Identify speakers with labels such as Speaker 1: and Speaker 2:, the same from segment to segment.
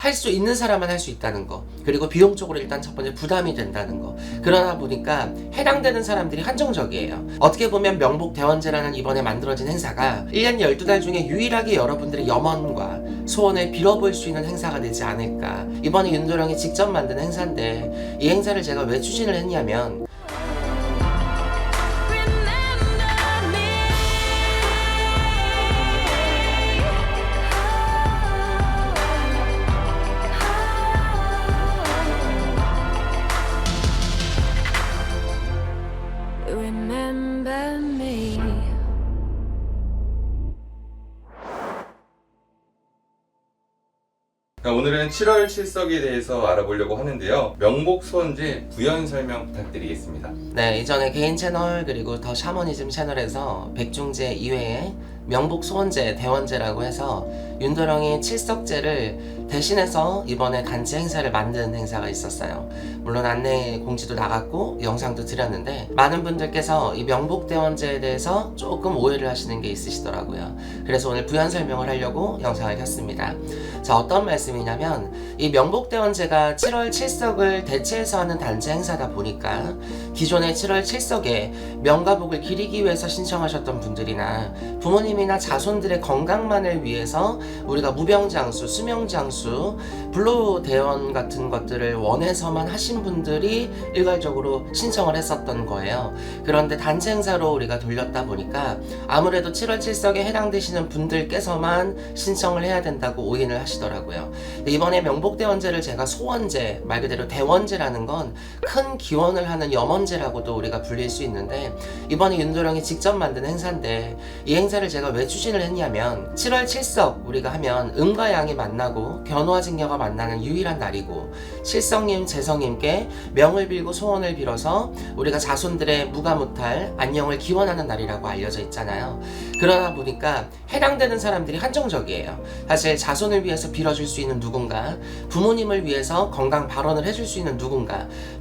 Speaker 1: 할 수 있는 사람만 할 수 있다는 거, 그리고 비용적으로 일단 첫 번째 부담이 된다는 거. 그러다 보니까 해당되는 사람들이 한정적이에요. 어떻게 보면 명복 대원제라는 이번에 만들어진 행사가 1년 12달 중에 유일하게 여러분들의 염원과 소원을 빌어볼 수 있는 행사가 되지 않을까. 이번에 윤도령이 직접 만든 행사인데, 이 행사를 제가 왜 추진을 했냐면,
Speaker 2: Remember me.
Speaker 3: 오늘은 7월 칠석에 대해서 알아보려고 하는데요. 명복 소원제 부연 설명 부탁드리겠습니다.
Speaker 1: 네, 이전에 개인 채널 그리고 더 샤머니즘 채널에서 백중제 이외에 명복 소원제, 대원제라고 해서 윤도령이 칠석제를 대신해서 이번에 단체 행사를 만든 행사가 있었어요. 물론 안내 공지도 나갔고 영상도 드렸는데, 많은 분들께서 이 명복 대원제에 대해서 조금 오해를 하시는 게 있으시더라고요. 그래서 오늘 부연 설명을 하려고 영상을 켰습니다. 자, 어떤 말씀이냐면, 이 명복 대원제가 7월 칠석을 대체해서 하는 단체 행사다 보니까 기존의 7월 칠석에 명과 복을 기리기 위해서 신청하셨던 분들이나 부모님이나 자손들의 건강만을 위해서 우리가 무병장수, 수명장수, 불로대원 같은 것들을 원해서만 하신 분들이 일괄적으로 신청을 했었던 거예요. 그런데 단체 행사로 우리가 돌렸다 보니까 아무래도 7월 칠석에 해당되시는 분들께서만 신청을 해야 된다고 오인을 하시더라고요. 이번에 명복대원제를 제가 소원제, 말 그대로 대원제라는 건 큰 기원을 하는 염원제라고도 우리가 불릴 수 있는데, 이번에 윤도령이 직접 만든 행사인데, 이 행사를 제가 왜 추진을 했냐면, 7월 칠석 우리가 하면 음과 양이 만나고 견호와 직녀가 만나는 유일한 날이고, 칠성님, 재성님께 명을 빌고 소원을 빌어서 우리가 자손들의 무가무탈 안녕을 기원하는 날이라고 알려져 있잖아요. 그러다 보니까 해당되는 사람들이 한정적이에요. 사실 자손을 위해서 빌어줄 수 있는 누군가, 부모님을 위해서 건강 발언을 해줄 수 있는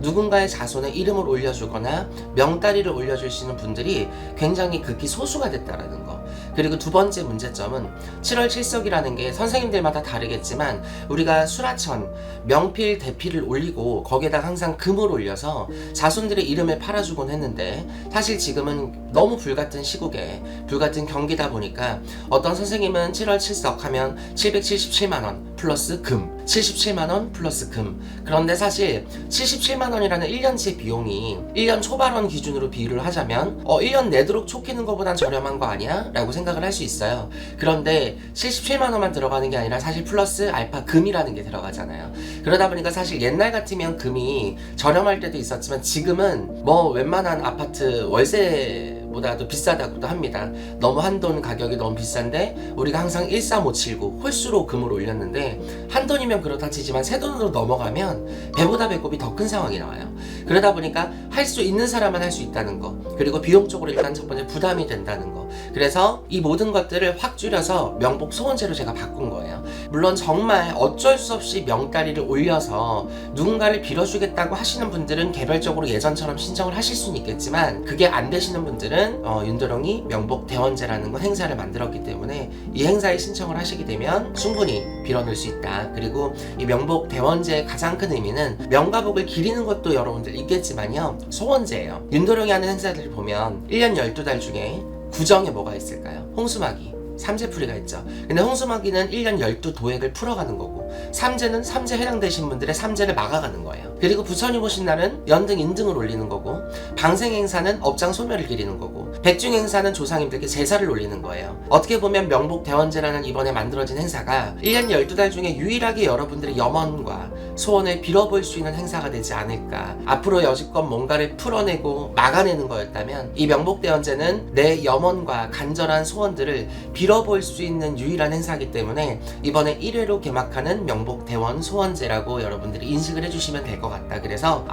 Speaker 1: 누군가의 자손의 이름을 올려주거나 명다리를 올려주시는 분들이 굉장히 극히 소수가 됐다라는 거. 그리고 두 번째 문제점은 7월 칠석이라는 게 선생님들마다 다르겠지만, 우리가 수라천, 명필, 대필을 올리고 거기에다 항상 금을 올려서 자손들의 이름을 팔아주곤 했는데, 사실 지금은 너무 불같은 시국에 불같은 경기다 보니까 어떤 선생님은 7월 칠석 하면 777만원 플러스 금, 77만원 플러스 금. 그런데 사실 77만원이라는 1년치 비용이 1년 초반원 기준으로 비유를 하자면 1년 내도록 촉히는 것보단 저렴한 거 아니야? 라고 생각을 할 수 있어요. 그런데 77만원만 들어가는 게 아니라 사실 플러스 알파 금이라는 게 들어가잖아요. 그러다 보니까 사실 옛날 같으면 금이 저렴할 때도 있었지만, 지금은 뭐 웬만한 아파트 월세보다도 비싸다고도 합니다. 너무 한돈 가격이 너무 비싼데 우리가 항상 13579 홀수로 금을 올렸는데, 한돈이면 그렇다 치지만 세돈으로 넘어가면 배보다 배꼽이 더 큰 상황이 나와요. 그러다 보니까 할 수 있는 사람만 할 수 있다는 거, 그리고 비용적으로 일단 첫 번째 부담이 된다는 거. 그래서 이 모든 것들을 확 줄여서 명복 소원제로 제가 바꾼 거예요. 물론 정말 어쩔 수 없이 명다리를 올려서 누군가를 빌어주겠다고 하시는 분들은 개별적으로 예전처럼 신청을 하실 수는 있겠지만, 그게 안 되시는 분들은 윤도령이 명복 대원제라는 건 행사를 만들었기 때문에 이 행사에 신청을 하시게 되면 충분히 빌어놓을 수 있다. 그리고 이 명복 대원제의 가장 큰 의미는 명과 복을 기리는 것도 여러분들 있겠지만요, 소원제예요. 윤도령이 하는 행사들을 보면 1년 12달 중에 구정에 뭐가 있을까요? 홍수마기, 삼재풀이가 있죠. 근데 홍수마기는 1년 12도액을 풀어가는 거고, 삼재는 삼재 해당되신 분들의 삼재를 막아가는 거예요. 그리고 부처님 오신 날은 연등 인등을 올리는 거고, 방생행사는 업장 소멸을 기리는 거고, 백중행사는 조상님들께 제사를 올리는 거예요. 어떻게 보면 명복 대원제라는 이번에 만들어진 행사가 1년 12달 중에 유일하게 여러분들의 염원과 소원을 빌어볼 수 있는 행사가 되지 않을까. 앞으로 여지껏 뭔가를 풀어내고 막아내는 거였다면, 이 명복 대원제는 내 염원과 간절한 소원들을 빌어볼 수 있는 유일한 행사이기 때문에 이번에 1회로 개막하는 명복 대원 소원제라고 여러분들이 인식을 해주시면 될 것 같다. 그래서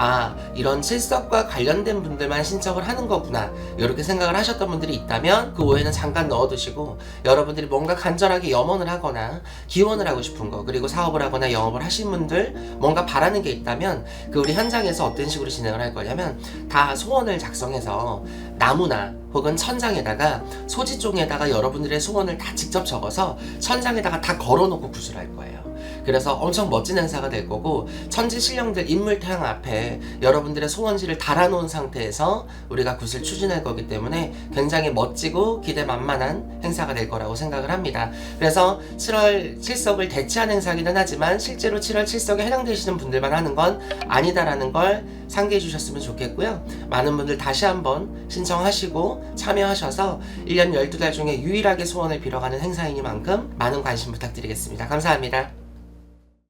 Speaker 1: 이런 칠석과 관련된 분들만 신청을 하는 거구나, 이렇게 생각을 하셨던 분들이 있다면 그 오해는 잠깐 넣어두시고, 여러분들이 뭔가 간절하게 염원을 하거나 기원을 하고 싶은 거, 그리고 사업을 하거나 영업을 하신 분들 뭔가 바라는 게 있다면, 그 우리 현장에서 어떤 식으로 진행을 할 거냐면, 다 소원을 작성해서 나무나 혹은 천장에다가 소지종에다가 여러분들의 소원을 다 직접 적어서 천장에다가 다 걸어놓고 구슬할 거예요. 그래서 엄청 멋진 행사가 될 거고, 천지신령들 인물태양 앞에 여러분들의 소원지를 달아놓은 상태에서 우리가 굿을 추진할 거기 때문에 굉장히 멋지고 기대만만한 행사가 될 거라고 생각을 합니다. 그래서 7월 7석을 대체한 행사이기는 하지만 실제로 7월 7석에 해당되시는 분들만 하는 건 아니다라는 걸 상기해 주셨으면 좋겠고요. 많은 분들 다시 한번 신청하시고 참여하셔서 1년 12달 중에 유일하게 소원을 빌어가는 행사이니만큼 많은 관심 부탁드리겠습니다. 감사합니다.